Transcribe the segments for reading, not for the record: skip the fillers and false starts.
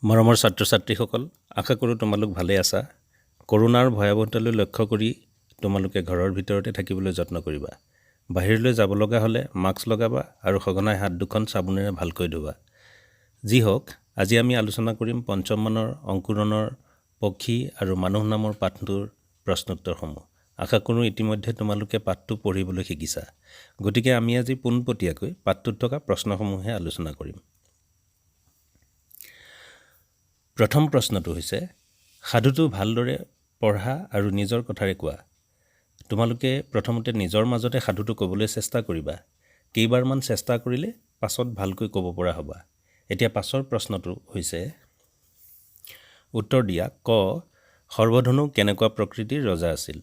মৰমৰ ছাত্ৰ ছাত্ৰীসকল, আশা কৰোঁ তোমালোক ভালে আছা। কৰোনাৰ ভয়াৱহতালৈ লক্ষ্য কৰি তোমালোকে ঘৰৰ ভিতৰতে থাকিবলৈ যত্ন কৰিবা। বাহিৰলৈ যাব লগা হ'লে মাস্ক লগাবা আৰু সঘনাই হাত দুখন চাবোনেৰে ভালকৈ ধুবা। যি হওক, আজি আমি আলোচনা কৰিম পঞ্চম মানৰ অংকুৰণৰ পক্ষী আৰু মানুহ নামৰ পাঠটোৰ প্ৰশ্নোত্তৰসমূহ। আশা কৰোঁ ইতিমধ্যে তোমালোকে পাঠটো পঢ়িবলৈ শিকিছা। গতিকে আমি আজি পোনপটীয়াকৈ পাঠটোত থকা প্ৰশ্নসমূহে আলোচনা কৰিম। প্ৰথম প্ৰশ্নটো হৈছে, সাধুটো ভালদৰে পঢ়া আৰু নিজৰ কথাৰে কোৱা। তোমালোকে প্ৰথমতে নিজৰ মাজতে সাধুটো ক'বলৈ চেষ্টা কৰিবা। কেইবাৰমান চেষ্টা কৰিলে পাছত ভালকৈ ক'ব পৰা হ'বা। এতিয়া পাছৰ প্ৰশ্নটো হৈছে, উত্তৰ দিয়া। ক, সৰ্বধনু কেনেকুৱা প্ৰকৃতিৰ ৰজা আছিল?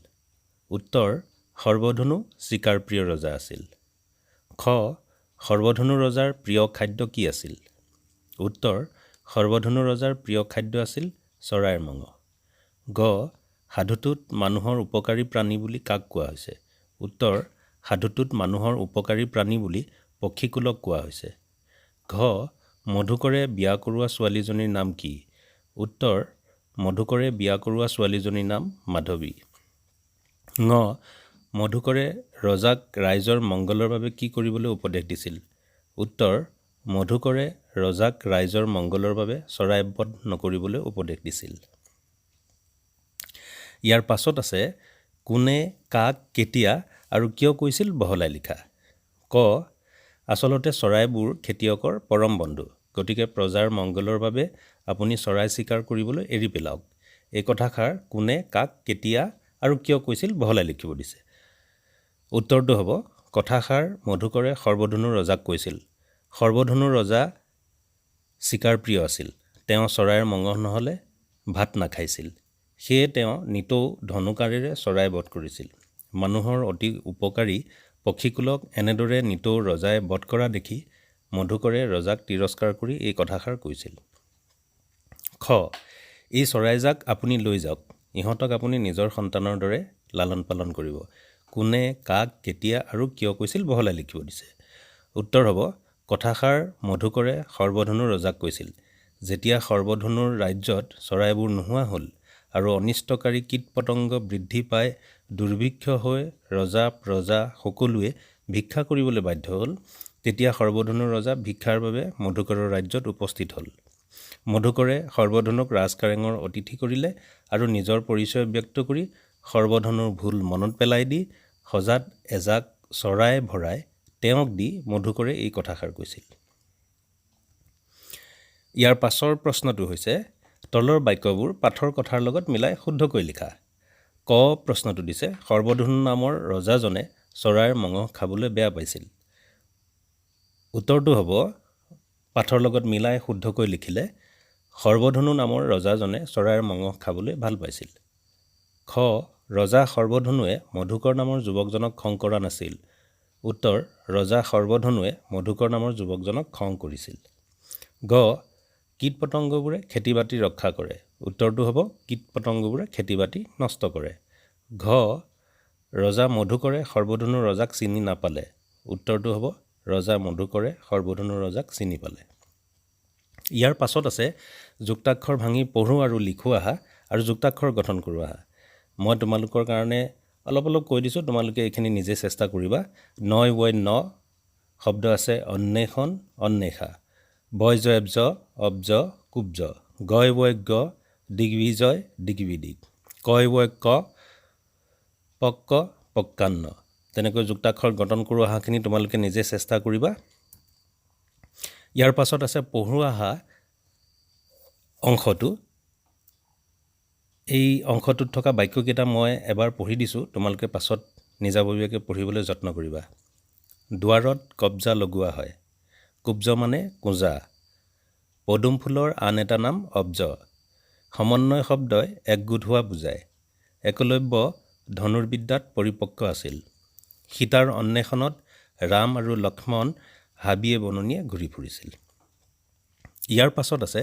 উত্তৰ, সৰ্বধনু চিকাৰপ্ৰিয় ৰজা আছিল। খ, সৰ্বধনু ৰজাৰ প্ৰিয় খাদ্য কি আছিল? উত্তৰ, সৰ্বধনু ৰজাৰ প্ৰিয় খাদ্য আছিল চৰাইৰ মঙহ। গ, সাধুটোত মানুহৰ উপকাৰী প্ৰাণী বুলি কাক কোৱা হৈছে? উত্তৰ, সাধুটোত মানুহৰ উপকাৰী প্ৰাণী বুলি পক্ষীকুলক কোৱা হৈছে। ঘ, মধুকৰে বিয়া কৰোৱা ছোৱালীজনীৰ নাম কি? উত্তৰ, মধুকৰে বিয়া কৰোৱা ছোৱালীজনীৰ নাম মাধৱী। ঙ, মধুকৰে ৰজাক ৰাইজৰ মংগলৰ বাবে কি কৰিবলৈ উপদেশ দিছিল? উত্তৰ, মধুকৰে ৰজাক ৰাইজৰ মংগলৰ বাবে চৰাই বধ নকৰিবলৈ উপদেশ দিছিল। ইয়াৰ পাছত আছে, কোনে কাক কেতিয়া আৰু কিয় কৈছিল বহলাই লিখা। ক, আচলতে চৰাইবোৰ খেতিয়কৰ পৰম বন্ধু। গতিকে প্ৰজাৰ মংগলৰ বাবে আপুনি চৰাই চিকাৰ কৰিবলৈ এৰি পেলাওক। এই কথাষাৰ কোনে কাক কেতিয়া আৰু কিয় কৈছিল বহলাই লিখিব দিছে। উত্তৰটো হ'ব, কথাষাৰ মধুকৰে সৰ্বধনু ৰজাক কৈছিল। সৰ্বধনু ৰজা চিকাৰপ্ৰিয় আছিল। তেওঁ চৰাইৰ মঙহ নহ'লে ভাত নাখাইছিল। সেয়ে তেওঁ নিতৌ ধনুকাঁড়েৰে চৰাই বধ কৰিছিল। মানুহৰ অতি উপকাৰী পক্ষীকুলক এনেদৰে নিতৌ ৰজাই বধ কৰা দেখি মধুকৰে ৰজাক তিৰস্কাৰ কৰি এই কথাষাৰ কৈছিল। খ, এই চৰাইজাক আপুনি লৈ যাওক। ইহঁতক আপুনি নিজৰ সন্তানৰ দৰে লালন পালন কৰিব। কোনে কাক কেতিয়া আৰু কিয় কৈছিল বহলাই লিখিব দিছে। উত্তৰ হ'ব, কথাষাৰ মধুকৰে সৰ্বধনু ৰজাক কৈছিল। যেতিয়া সৰ্বধনুৰ ৰাজ্যত চৰাইবোৰ নোহোৱা হ'ল আৰু অনিষ্টকাৰী কীট পতংগ বৃদ্ধি পাই দুৰ্ভিক্ষ হৈ ৰজা প্ৰজা সকলোৱে ভিক্ষা কৰিবলৈ বাধ্য হ'ল, তেতিয়া সৰ্বধনু ৰজা ভিক্ষাৰ বাবে মধুকৰৰ ৰাজ্যত উপস্থিত হ'ল। মধুকৰে সৰ্বধনুক ৰাজকাৰেঙৰ অতিথি কৰিলে আৰু নিজৰ পৰিচয় ব্যক্ত কৰি সৰ্বধনুৰ ভুল মনত পেলাই দি সজাত এজাক চৰাই ভৰাই তেওঁক দি মধুকৰে এই কথাষাৰ কৈছিল। ইয়াৰ পাছৰ প্ৰশ্নটো হৈছে, তলৰ বাক্যবোৰ পাঠৰ কথাৰ লগত মিলাই শুদ্ধকৈ লিখা। ক প্ৰশ্নটো দিছে, সৰ্বধনু নামৰ ৰজাজনে চৰাইৰ মঙহ খাবলৈ বেয়া পাইছিল। উত্তৰটো হ'ব, পাঠৰ লগত মিলাই শুদ্ধকৈ লিখিলে, সৰ্বধনু নামৰ ৰজাজনে চৰাইৰ মঙহ খাবলৈ ভাল পাইছিল। খ, ৰজা সৰ্বধনুৱে মধুকৰ নামৰ যুৱকজনক খং কৰা নাছিল। উত্তৰ, ৰজা সৰ্বধনুৱে মধুকৰ নামৰ যুৱকজনক খং কৰিছিল। গ, কীট পতংগবোৰে খেতি বাতি ৰক্ষা কৰে। উত্তৰটো হ'ব, কীট পতংগবোৰে খেতি বাতি নষ্ট কৰে। ঘ, ৰজা মধুকৰে সৰ্বধনু ৰজাক চিনি নাপালে। উত্তৰটো হ'ব, ৰজা মধুকৰে সৰ্বধনু ৰজাক চিনি পালে। ইয়াৰ পাছত আছে, যুক্তাক্ষৰ ভাঙি পঢ়ো আৰু লিখো আহা আৰু যুক্তাক্ষৰ গঠন কৰোঁ আহা। মই তোমালোকৰ কাৰণে অলপ কৈ দিছোঁ, তোমালোকে এইখিনি নিজে চেষ্টা কৰিবা। নয় বয় ন শব্দ আছে অন্বেষণ অন্বেষা। বয় জয় জ অব্জ কুব্জ। গয় বয় গ দিগ্বিজয় দিগ্বিদিক। কয় বয় ক পক্ক পক্কান্ন। তেনেকৈ যুক্তাক্ষৰ গঠন কৰোঁ অহাখিনি তোমালোকে নিজে চেষ্টা কৰিবা। ইয়াৰ পাছত আছে পঢ়োঁ আহা অংশটো। এই অংশটোত থকা বাক্যকেইটা মই এবাৰ পঢ়ি দিছোঁ, তোমালোকে পাছত নিজাববীয়াকৈ পঢ়িবলৈ যত্ন কৰিবা। দুৱাৰত কব্জা লগোৱা হয়। কুব্জ মানে কোঁজা। পদুম ফুলৰ আন এটা নাম অব্জ। সমন্বয় শব্দই একগোট হোৱা বুজায়। একলব্য ধনুৰ্বিদ্যাত পৰিপক্ক আছিল। সীতাৰ অন্বেষণত ৰাম আৰু লক্ষ্মণ হাবিয়ে বননিয়ে ঘূৰি ফুৰিছিল। ইয়াৰ পাছত আছে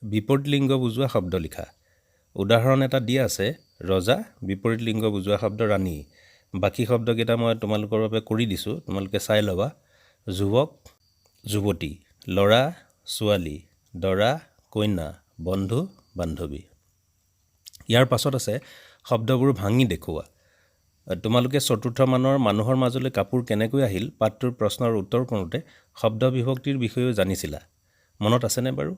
বিপৰীত লিংগ বুজোৱা শব্দ লিখা। উদাহৰণ এটা দিয়া আছে, ৰজা, বিপৰীত লিংগ বুজোৱা শব্দ ৰাণী। বাকী শব্দকেইটা মই তোমালোকৰ বাবে কৰি দিছোঁ, তোমালোকে চাই ল'বা। যুৱক যুৱতী, ল'ৰা ছোৱালী, দৰা কইনা, বন্ধু বান্ধৱী। ইয়াৰ পাছত আছে শব্দবোৰ ভাঙি দেখুওৱা। তোমালোকে চতুৰ্থ মানৰ মানুহৰ মাজলৈ কাপোৰ কেনেকৈ আহিল পাঠটোৰ প্ৰশ্নৰ উত্তৰ কৰোঁতে শব্দ বিভক্তিৰ বিষয়েও জানিছিলা। মনত আছেনে বাৰু?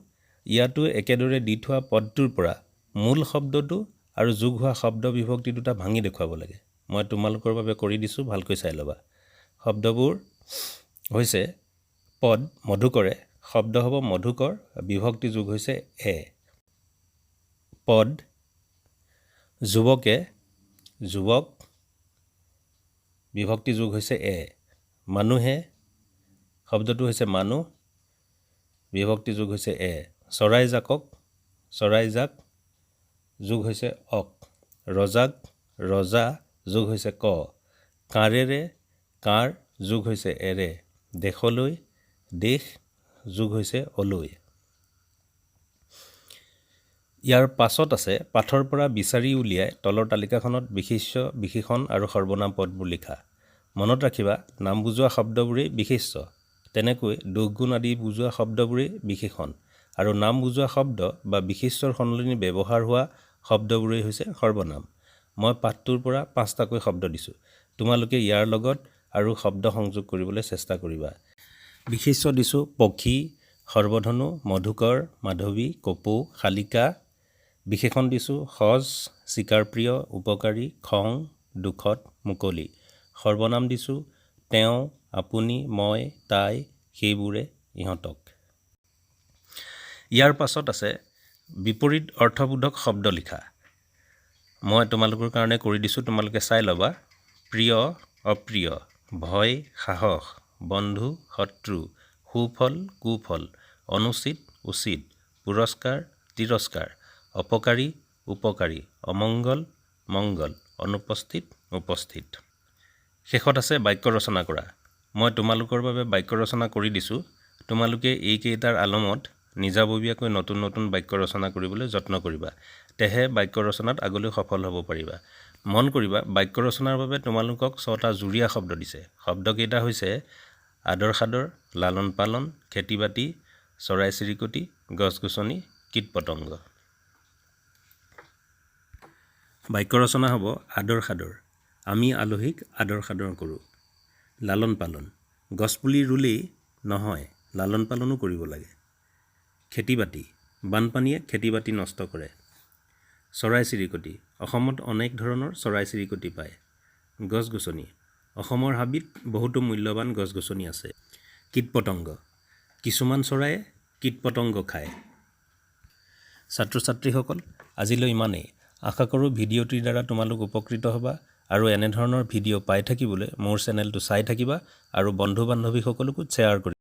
ইয়াতো একেদৰে দি থোৱা পদটোৰ পৰা মূল শব্দটো আৰু যোগ হোৱা শব্দ বিভক্তি দুটা ভাঙি দেখুৱাব লাগে। মই তোমালোকৰ বাবে কৰি দিছোঁ, ভালকৈ চাই ল'বা। শব্দবোৰ হৈছে পদ মধুকৰে, শব্দ হ'ব মধুকৰ, বিভক্তি যোগ হৈছে এ। পদ যুৱকে, যুৱক, বিভক্তি যোগ হৈছে এ। মানুহে, শব্দটো হৈছে মানুহ, বিভক্তি যোগ হৈছে এ। চৰাইজাকক, চৰাইজাক, যোগ হৈছে অক। ৰজাক, ৰজা, যোগ হৈছে ক। কাঁড়েৰে, কাঁড়, যোগ হৈছে এৰে। দেশলৈ, দেশ, যোগ হৈছে অলৈ। ইয়াৰ পাছত আছে পাঠৰ পৰা বিচাৰি উলিয়াই তলৰ তালিকাখনত বিশেষ্য, বিশেষণ আৰু সৰ্বনাম পদবোৰ লিখা। মনত ৰাখিবা, নাম বুজোৱা শব্দবোৰেই বিশেষ্য, তেনেকৈ দোষ গুণ আদি বুজোৱা শব্দবোৰেই বিশেষণ, আৰু নাম বুজোৱা শব্দ বা বিশেষ্যৰ সলনি ব্যৱহাৰ হোৱা শব্দবোৰেই হৈছে সৰ্বনাম। মই পাঠটোৰ পৰা 5টাকৈ শব্দ দিছোঁ। তোমালোকে ইয়াৰ লগত আৰু শব্দ সংযোগ কৰিবলৈ চেষ্টা কৰিবা। বিশেষ্য দিছোঁ পক্ষী, সৰ্বধনু, মধুকৰ, মাধৱী, কপৌ, শালিকা। বিশেষণ দিছোঁ সজ, চিকাৰপ্ৰিয়, উপকাৰী, খং, দুখত, মুকলি। সৰ্বনাম দিছোঁ তেওঁ, আপুনি, মই, তাই, সেইবোৰে, ইহঁতক। ইয়াৰ পাছত আছে বিপৰীত অৰ্থবোধক শব্দ লিখা। মই তোমালোকৰ কাৰণে কৰি দিছোঁ, তোমালোকে চাই ল'বা। প্ৰিয়, অপ্ৰিয়, ভয়, সাহস, বন্ধু, শত্ৰু, সুফল, কুফল, অনুচিত, উচিত, পুৰস্কাৰ, তিৰস্কাৰ, অপকাৰী, উপকাৰী, অমংগল, মংগল, অনুপস্থিত, উপস্থিত। শেষত আছে বাক্য ৰচনা কৰা। মই তোমালোকৰ বাবে বাক্য ৰচনা কৰি দিছোঁ। তোমালোকে এইকেইটাৰ আলমত নিজাববীয়াকৈ নতুন নতুন বাক্য ৰচনা কৰিবলৈ যত্ন কৰিবা। তেহে বাক্য ৰচনাত আগলৈ সফল হ'ব পাৰিবা। মন কৰিবা, বাক্য ৰচনাৰ বাবে তোমালোকক 6টা জুৰীয়া শব্দ দিছে। শব্দকেইটা হৈছে আদৰ সাদৰ, লালন পালন, খেতি বাতি, চৰাই চিৰিকটি, গছ গছনি, কীট পতংগ। বাক্য ৰচনা হ'ব আদৰ সাদৰ। আমি আলহীক আদৰ সাদৰ কৰোঁ। লালন পালন, গছপুলি ৰুলেই নহয়, লালন পালনো কৰিব লাগে। খেতি বাতি, বানপানীয়ে খেতি বাতি নষ্ট কৰে। চৰাই চিৰিকটি, অসমত অনেক ধৰণৰ চৰাই চিৰিকটি পায়। গছ গছনি, অসমৰ হাবিত বহুতো মূল্যৱান গছ গছনি আছে। কীট পতংগ, কিছুমান চৰায়ে কীট পতংগ খায়। ছাত্ৰ ছাত্ৰীসকল, আজিলৈ ইমানেই। আশা কৰোঁ ভিডিঅ'টিৰ দ্বাৰা তোমালোক উপকৃত হ'বা, আৰু এনেধৰণৰ ভিডিঅ' পাই থাকিবলৈ মোৰ চেনেলটো চাই থাকিবা আৰু বন্ধু বান্ধৱীসকলকো শ্বেয়াৰ কৰিবা।